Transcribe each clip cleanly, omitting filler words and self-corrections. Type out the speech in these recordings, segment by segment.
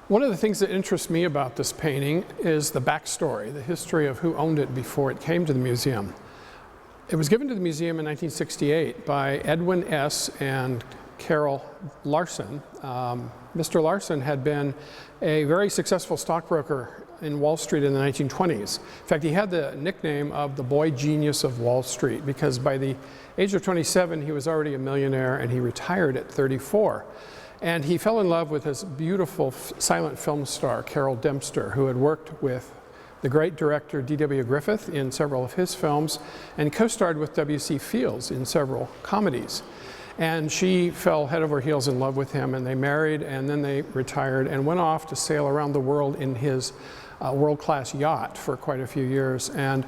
One of the things that interests me about this painting is the backstory, the history of who owned it before it came to the museum. It was given to the museum in 1968 by Edwin S. and Carol Larsen. Mr. Larsen had been a very successful stockbroker in Wall Street in the 1920s. In fact, he had the nickname of the boy genius of Wall Street because by the age of 27, he was already a millionaire and he retired at 34. And he fell in love with this beautiful silent film star, Carol Dempster, who had worked with the great director D.W. Griffith in several of his films and co-starred with W.C. Fields in several comedies. And she fell head over heels in love with him, and they married, and then they retired and went off to sail around the world in his world-class yacht for quite a few years. And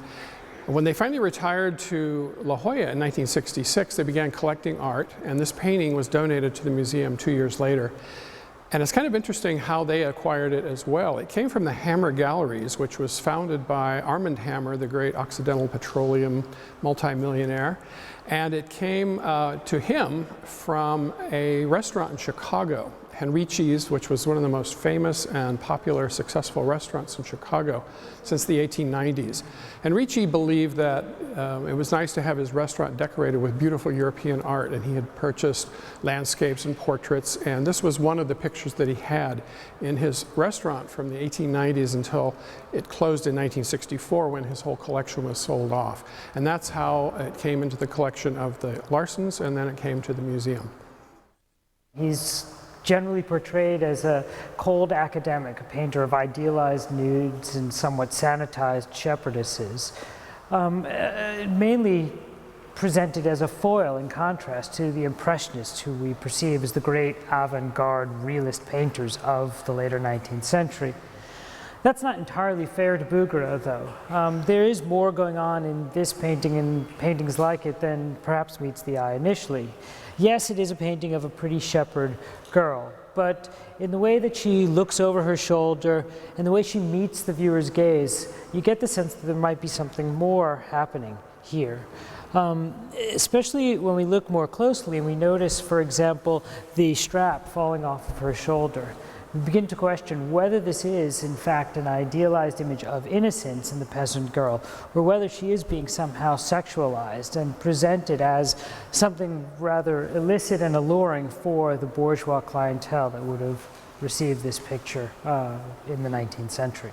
when they finally retired to La Jolla in 1966, they began collecting art, and this painting was donated to the museum 2 years later. And it's kind of interesting how they acquired it as well. It came from the Hammer Galleries, which was founded by Armand Hammer, the great Occidental Petroleum multimillionaire. And it came to him from a restaurant in Chicago, Henrici's, which was one of the most famous and popular, successful restaurants in Chicago since the 1890s. Henrici believed that it was nice to have his restaurant decorated with beautiful European art, and he had purchased landscapes and portraits, and this was one of the pictures that he had in his restaurant from the 1890s until it closed in 1964 when his whole collection was sold off. And that's how it came into the collection of the Larsens, and then it came to the museum. He's generally portrayed as a cold academic, a painter of idealized nudes and somewhat sanitized shepherdesses, mainly presented as a foil in contrast to the Impressionists, who we perceive as the great avant-garde realist painters of the later 19th century. That's not entirely fair to Bouguereau, though. There is more going on in this painting and paintings like it than perhaps meets the eye initially. Yes, it is a painting of a pretty shepherd girl, but in the way that she looks over her shoulder and the way she meets the viewer's gaze, you get the sense that there might be something more happening here. Especially when we look more closely and we notice, for example, the strap falling off of her shoulder. We begin to question whether this is, in fact, an idealized image of innocence in the peasant girl, or whether she is being somehow sexualized and presented as something rather illicit and alluring for the bourgeois clientele that would have received this picture in the 19th century.